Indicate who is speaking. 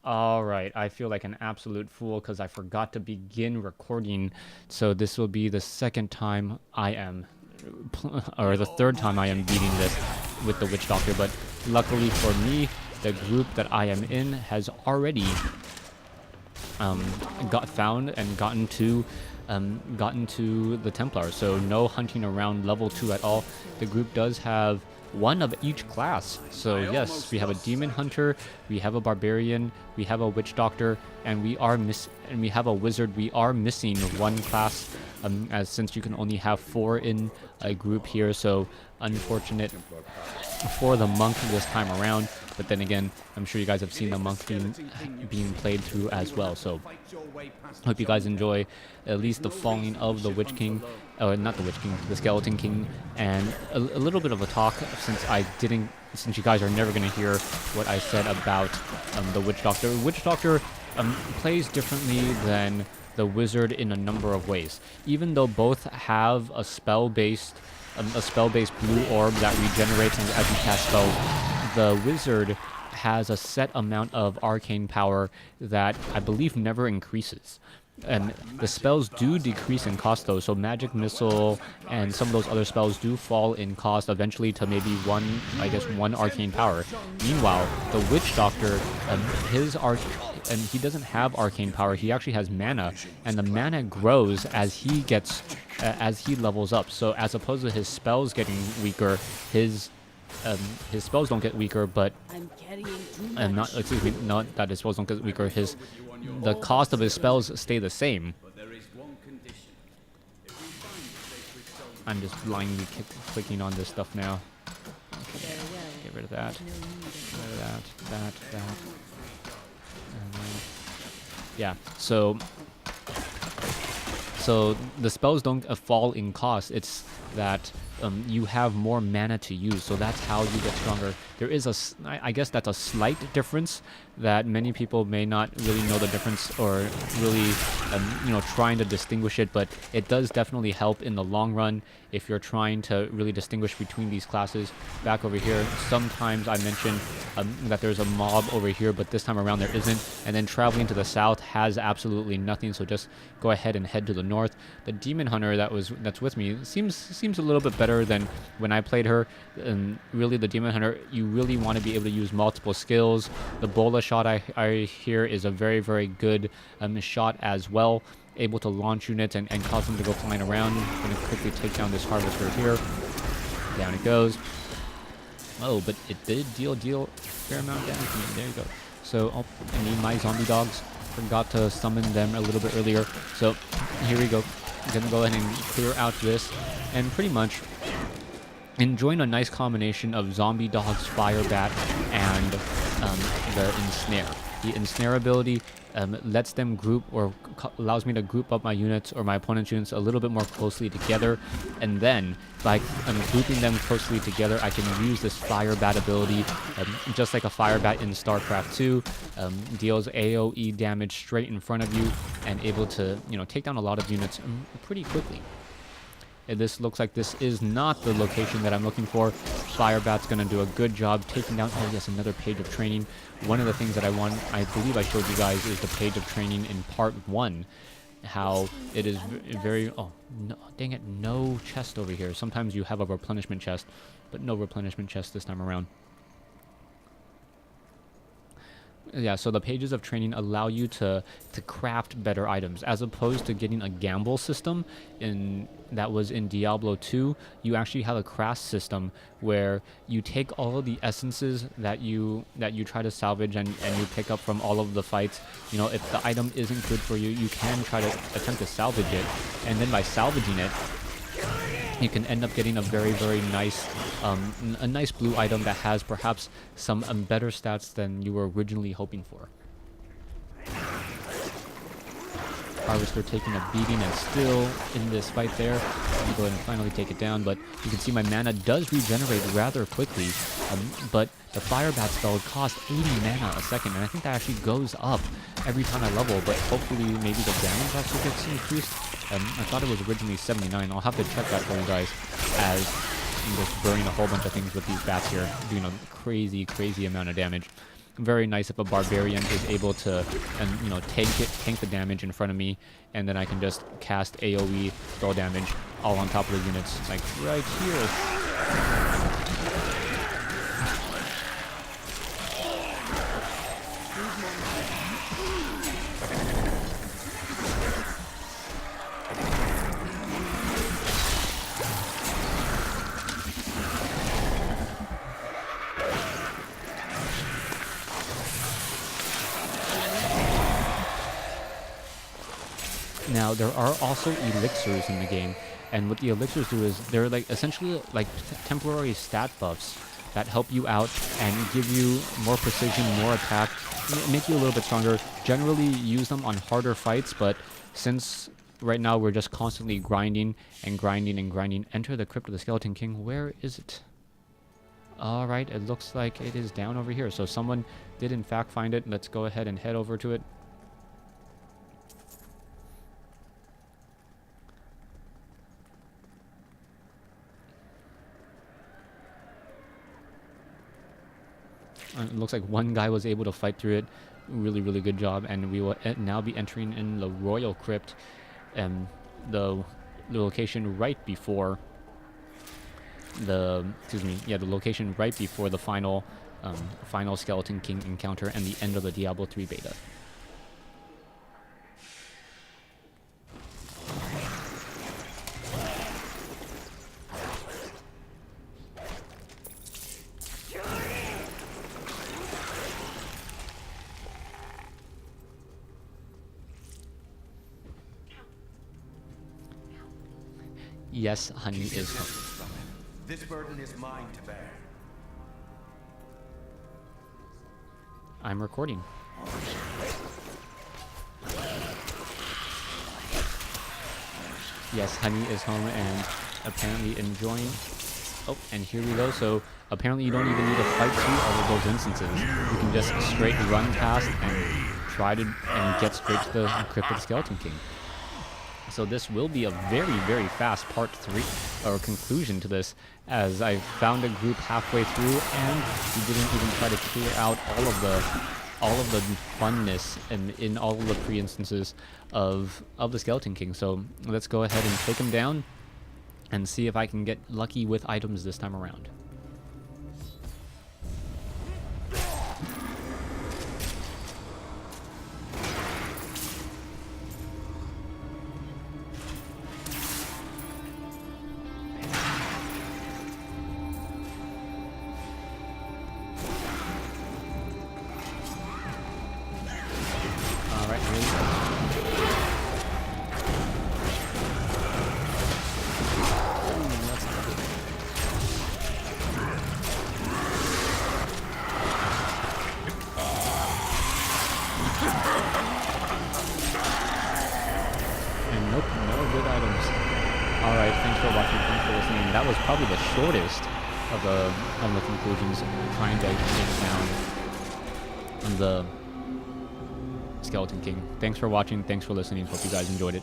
Speaker 1: All right, I feel like an absolute fool because I forgot to begin recording. So this will be the second time I am, or the third time I am beating this with the Witch Doctor. But luckily for me, the group that I am in has already got found and gotten to the Templar. So no hunting around level 2 at all. The group does have one of each class. So yes, we have a demon hunter, we have a barbarian, we have a witch doctor, and we have a wizard. We are missing one class, as since you can only have 4 in a group here. So unfortunate for the monk this time around. But then again, I'm sure you guys have seen the monk being played through as well. So hope you guys enjoy at least the falling of the Witch King, or not the Witch King, the Skeleton King, and a little bit of a talk since you guys are never going to hear what I said about the Witch Doctor. Witch Doctor plays differently than the Wizard in a number of ways. Even though both have a spell-based blue orb that regenerates as you cast spells, the Wizard has a set amount of arcane power that I believe never increases. And the spells do decrease in cost though, so Magic Missile and some of those other spells do fall in cost eventually to maybe one arcane power. Meanwhile, the Witch Doctor, and he doesn't have arcane power, he actually has mana, and the mana grows as he levels up. So as opposed to his spells getting weaker, his spells don't get weaker, but not that his spells don't get weaker. The cost of his spells stay the same. I'm just blindly clicking on this stuff now. Okay, get rid of that. Get rid of that. And then, yeah. So the spells don't fall in cost. It's that you have more mana to use, so that's how you get stronger. There is I guess that's a slight difference that many people may not really know the difference, or really trying to distinguish it, but it does definitely help in the long run if you're trying to really distinguish between these classes. Back over here, sometimes I mentioned that there's a mob over here, but this time around there isn't. And then traveling to the south has absolutely nothing, so just go ahead and head to the north. The demon hunter that's with me seems a little bit better than when I played her. Really, the demon hunter, you really want to be able to use multiple skills. The bola shot I hear is a very, very good shot as well, able to launch units and cause them to go flying around. I'm going to quickly take down this harvester here. Down it goes. Oh, but it did deal a fair amount of damage to me. There you go. So I need my zombie dogs. Forgot to summon them a little bit earlier. So here we go. I'm going to go ahead and clear out this, and pretty much enjoying a nice combination of zombie dogs, fire bat, and the ensnare. The ensnare ability lets them group, or allows me to group up my units or my opponent's units a little bit more closely together, and then by grouping them closely together, I can use this fire bat ability, just like a fire bat in StarCraft 2, deals AoE damage straight in front of you and able to take down a lot of units pretty quickly. This looks like this is not the location that I'm looking for. Firebat's going to do a good job taking down... Oh, yes, another page of training. One of the things that I believe I showed you guys, is the page of training in part 1. How it is very... Oh, no, dang it, no chest over here. Sometimes you have a replenishment chest, but no replenishment chest this time around. Yeah, so the pages of training allow you to craft better items, as opposed to getting a gamble system that was in Diablo 2. You actually have a craft system where you take all of the essences that you try to salvage and you pick up from all of the fights. If the item isn't good for you, you can try to attempt to salvage it, and then by salvaging it, you can end up getting a very, very nice, a nice blue item that has perhaps some better stats than you were originally hoping for. Harvester taking a beating and still in this fight there. Let me go ahead and finally take it down, but you can see my mana does regenerate rather quickly, but the fire bat spell costs 80 mana a second, and I think that actually goes up every time I level, but hopefully maybe the damage also gets increased. I thought it was originally 79. I'll have to check that for you guys, as I'm just burning a whole bunch of things with these bats here, doing a crazy, crazy amount of damage. very nice if a barbarian is able to, and you know, tank the damage in front of me, and then I can just cast AOE throw damage all on top of the units, like right here. Now, there are also elixirs in the game, and what the elixirs do is they're like essentially like temporary stat buffs that help you out and give you more precision, more attack, make you a little bit stronger. Generally use them on harder fights, but since right now we're just constantly grinding and grinding and grinding, enter the Crypt of the Skeleton King. Where is it? Alright, it looks like it is down over here. So someone did in fact find it. Let's go ahead and head over to it. It looks like one guy was able to fight through it. Really, really good job. And we will now be entering in the Royal Crypt, the location right before the the location right before the final Skeleton King encounter and the end of the Diablo 3 beta. Yes, honey is home.
Speaker 2: This burden is mine to bear.
Speaker 1: I'm recording. Yes, honey is home and apparently enjoying. Oh, and here we go. So apparently you don't even need to fight through all of those instances. You can just straight run past and try to get straight to the Crypt of the Skeleton King. So this will be a very, very fast part 3 or conclusion to this, as I found a group halfway through and we didn't even try to clear out all of the funness and in all of the pre-instances of the Skeleton King. So let's go ahead and take him down and see if I can get lucky with items this time around. Alright, thanks for watching, thanks for listening. That was probably the shortest of the conclusions, trying to take down the Skeleton King. Thanks for watching, thanks for listening, hope you guys enjoyed it.